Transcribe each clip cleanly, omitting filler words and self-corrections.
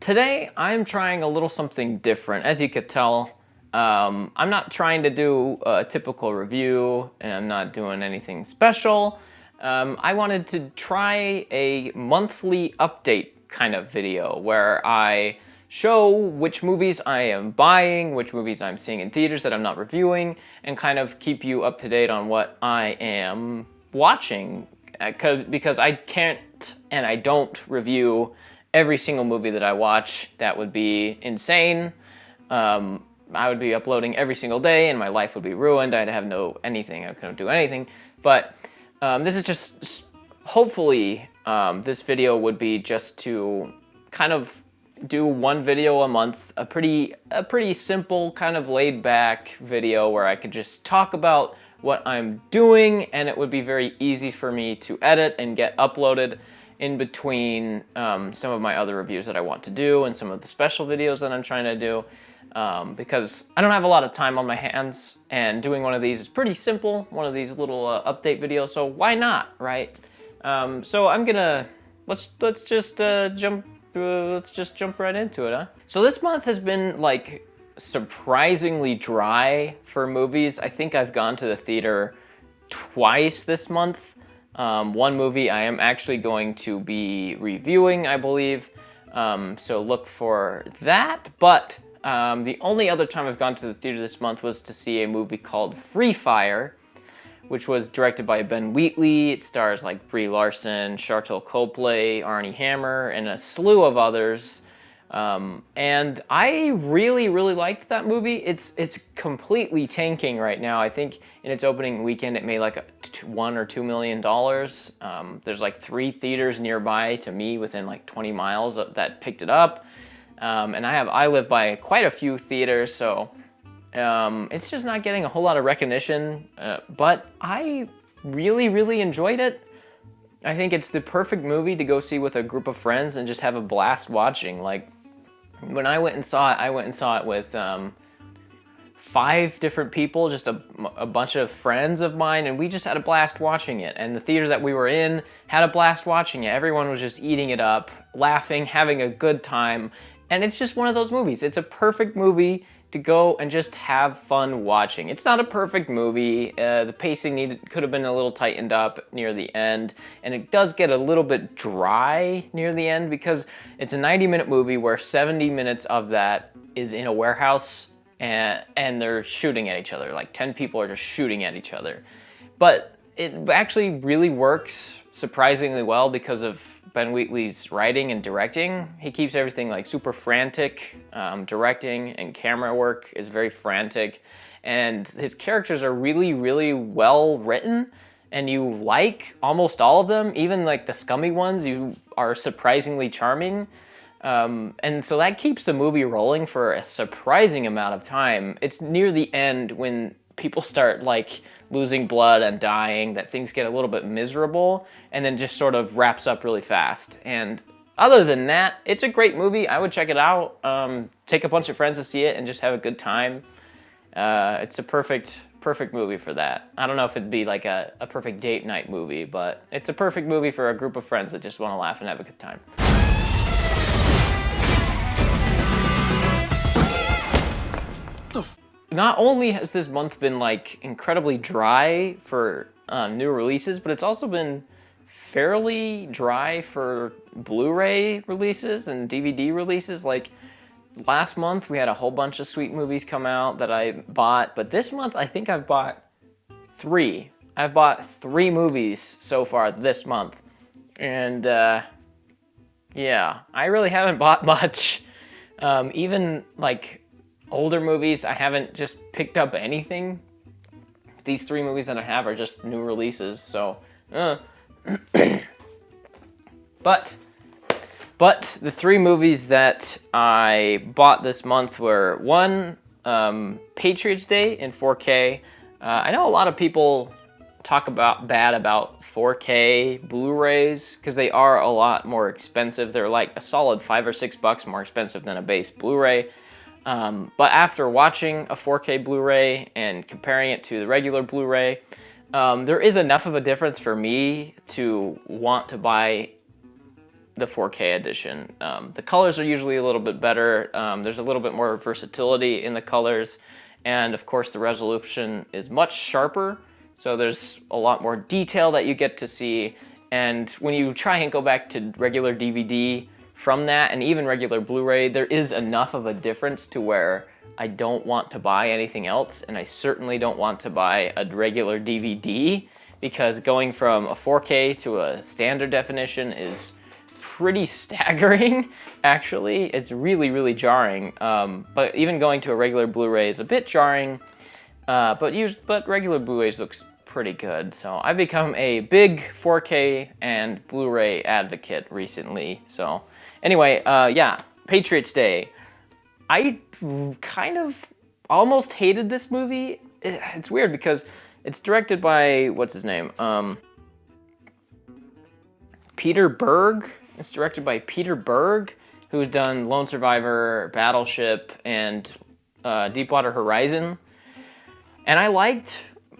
Today, I'm trying a little something different. As you could tell, I'm not trying to do a typical review, and I'm not doing anything special. I wanted to try a monthly update kind of video where I show which movies I am buying, which movies I'm seeing in theaters that I'm not reviewing, and kind of keep you up to date on what I am watching. Because I can't and I don't review every single movie that I watch. That would be insane. I would be uploading every single day and my life would be ruined. I'd have anything. I couldn't do anything. But this is just, hopefully, this video would be just to kind of do one video a month, a pretty simple, kind of laid back video where I could just talk about what I'm doing, and it would be very easy for me to edit and get uploaded in between some of my other reviews that I want to do and some of the special videos that I'm trying to do, because I don't have a lot of time on my hands, and doing one of these is pretty simple, one of these little update videos, so why not, right? So I'm gonna, let's just jump right into it, huh? So this month has been like surprisingly dry for movies. I think I've gone to the theater twice this month. One movie I am actually going to be reviewing, I believe, so look for that. But the only other time I've gone to the theater this month was to see a movie called Free Fire, which was directed by Ben Wheatley. It stars like Brie Larson, Sharlto Copley, Armie Hammer, and a slew of others. And I really liked that movie. It's completely tanking right now. I think in its opening weekend it made like $1 or $2 million. There's like 3 theaters nearby to me within like 20 miles that picked it up. And I live by quite a few theaters, so it's just not getting a whole lot of recognition. But I really enjoyed it. I think it's the perfect movie to go see with a group of friends and just have a blast watching. Like, when I went and saw it with 5 different people, just a bunch of friends of mine, and we just had a blast watching it. And the theater that we were in had a blast watching it. Everyone was just eating it up, laughing, having a good time. And it's just one of those movies. It's a perfect movie to go and just have fun watching. It's not a perfect movie. The pacing could have been a little tightened up near the end, and it does get a little bit dry near the end because it's a 90-minute movie where 70 minutes of that is in a warehouse and they're shooting at each other. Like 10 people are just shooting at each other. But it actually really works surprisingly well because of Ben Wheatley's writing and directing. He keeps everything like super frantic. Directing and camera work is very frantic, and his characters are really well written, and you like almost all of them. Even like the scummy ones, you are surprisingly charming. And so that keeps the movie rolling for a surprising amount of time. It's near the end when people start like losing blood and dying that things get a little bit miserable, and then just sort of wraps up really fast. And other than that, it's a great movie. I would check it out. Take a bunch of friends to see it and just have a good time. It's a perfect movie for that. I don't know if it'd be like a perfect date night movie, but it's a perfect movie for a group of friends that just want to laugh and have a good time. Not only has this month been like incredibly dry for new releases, but it's also been fairly dry for Blu-ray releases and DVD releases. Like last month we had a whole bunch of sweet movies come out that I bought, but this month I think I've bought 3. I've bought 3 movies so far this month. And yeah, I really haven't bought much. Even like older movies, I haven't just picked up anything. These 3 movies that I have are just new releases, so but the 3 movies that I bought this month were, one, Patriots Day in 4K. I know a lot of people talk bad about 4K Blu-rays because they are a lot more expensive. They're like a solid $5 or $6 more expensive than a base Blu-ray. But after watching a 4K Blu-ray and comparing it to the regular Blu-ray, there is enough of a difference for me to want to buy the 4K edition. The colors are usually a little bit better. There's a little bit more versatility in the colors, and of course the resolution is much sharper, so there's a lot more detail that you get to see. And when you try and go back to regular DVD from that, and even regular Blu-ray, there is enough of a difference to where I don't want to buy anything else, and I certainly don't want to buy a regular DVD, because going from a 4K to a standard definition is pretty staggering, actually. It's really, really jarring. But even going to a regular Blu-ray is a bit jarring, but regular Blu-rays looks pretty good. So I've become a big 4K and Blu-ray advocate recently. So anyway, yeah, Patriots Day. I kind of almost hated this movie. It's weird because it's directed by, what's his name? Peter Berg. It's directed by Peter Berg, who's done Lone Survivor, Battleship, and Deepwater Horizon. And I liked,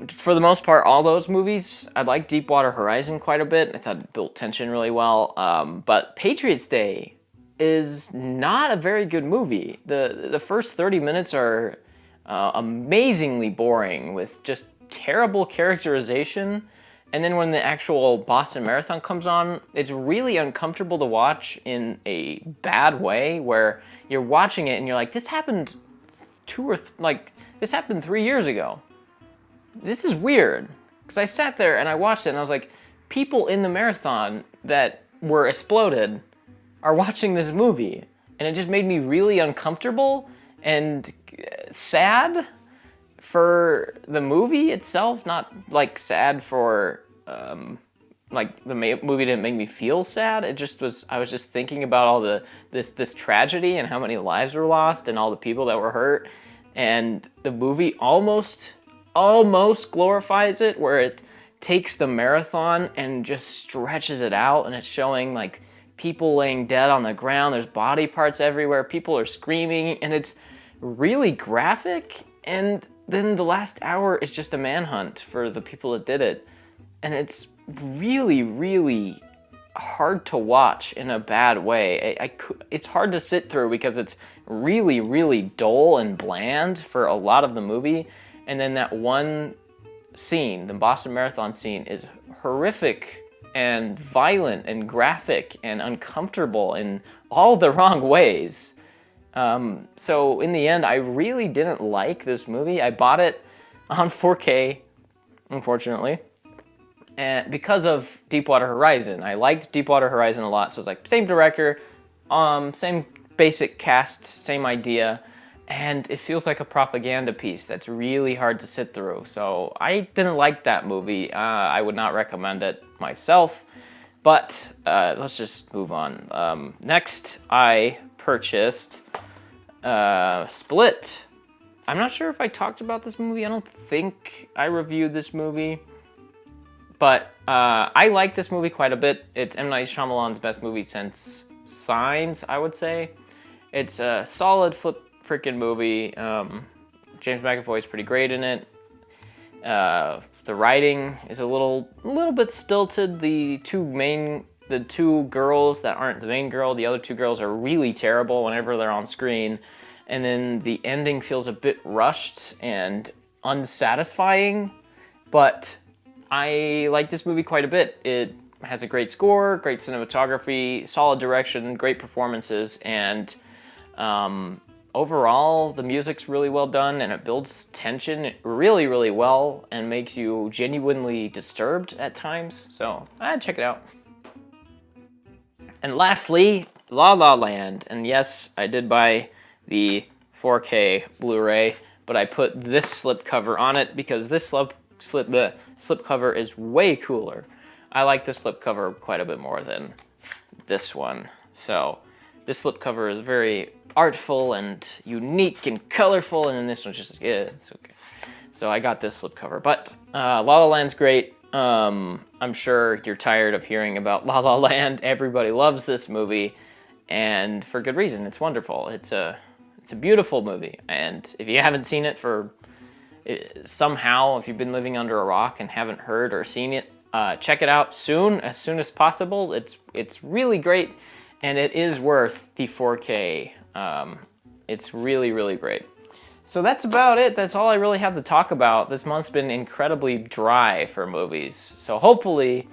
for the most part, all those movies. I liked Deepwater Horizon quite a bit. I thought it built tension really well. But Patriots Day is not a very good movie. The first 30 minutes are amazingly boring with just terrible characterization. And then when the actual Boston Marathon comes on, it's really uncomfortable to watch in a bad way, where you're watching it and you're like, this happened this happened 3 years ago. This is weird. Because I sat there and I watched it and I was like, people in the marathon that were exploded are watching this movie. And it just made me really uncomfortable and sad for the movie itself, not like sad for like the movie didn't make me feel sad. It just was, I was just thinking about all this tragedy and how many lives were lost and all the people that were hurt, and the movie almost glorifies it, where it takes the marathon and just stretches it out, and it's showing like people laying dead on the ground, there's body parts everywhere, people are screaming, and it's really graphic. And then the last hour is just a manhunt for the people that did it. And it's really, really hard to watch in a bad way. It's hard to sit through because it's really, really dull and bland for a lot of the movie. And then that one scene, the Boston Marathon scene, is horrific and violent and graphic and uncomfortable in all the wrong ways. So in the end, I really didn't like this movie. I bought it on 4K, unfortunately, and because of Deepwater Horizon. I liked Deepwater Horizon a lot, so it's like same director, same basic cast, same idea, and it feels like a propaganda piece that's really hard to sit through. So I didn't like that movie. I would not recommend it myself, but let's just move on. Next, I purchased Split. I'm not sure if I talked about this movie. I don't think I reviewed this movie, but I like this movie quite a bit. It's M. Night Shyamalan's best movie since Signs, I would say. It's a solid freaking movie. James McAvoy is pretty great in it. The writing is a little bit stilted. The two girls that aren't the main girl, the other two girls are really terrible whenever they're on screen. And then the ending feels a bit rushed and unsatisfying, but I like this movie quite a bit. It has a great score, great cinematography, solid direction, great performances, and overall the music's really well done, and it builds tension really, really well and makes you genuinely disturbed at times. So I'd check it out. And lastly, La La Land. And yes, I did buy the 4K Blu-ray, but I put this slipcover on it because this slipcover is way cooler. I like this slipcover quite a bit more than this one. So this slipcover is very artful and unique and colorful, and then this one's just, yeah, it's okay. So I got this slipcover, but La La Land's great. I'm sure you're tired of hearing about La La Land. Everybody loves this movie, and for good reason. It's wonderful. It's a beautiful movie, and if you haven't seen it somehow, if you've been living under a rock and haven't heard or seen it, check it out soon as possible. It's really great, and it is worth the 4K. It's really, really great. So that's about it. That's all I really have to talk about. This month's been incredibly dry for movies. So hopefully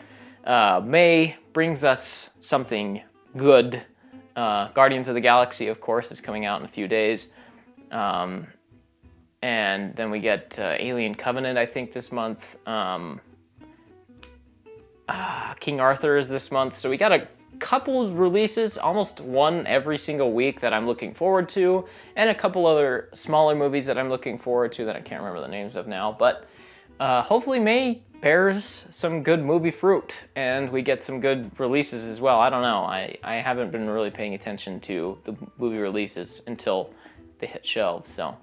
May brings us something good. Guardians of the Galaxy, of course, is coming out in a few days. And then we get Alien Covenant, I think, this month. King Arthur is this month. So we got a couple of releases, almost one every single week that I'm looking forward to, and a couple other smaller movies that I'm looking forward to that I can't remember the names of now. But hopefully May bears some good movie fruit, and we get some good releases as well. I don't know. I haven't been really paying attention to the movie releases until they hit shelves, so...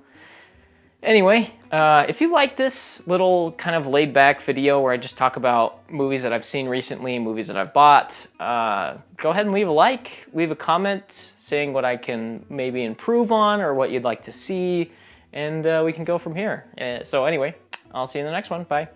Anyway, if you like this little kind of laid-back video where I just talk about movies that I've seen recently, movies that I've bought, go ahead and leave a like, leave a comment saying what I can maybe improve on or what you'd like to see, and we can go from here. So anyway, I'll see you in the next one. Bye.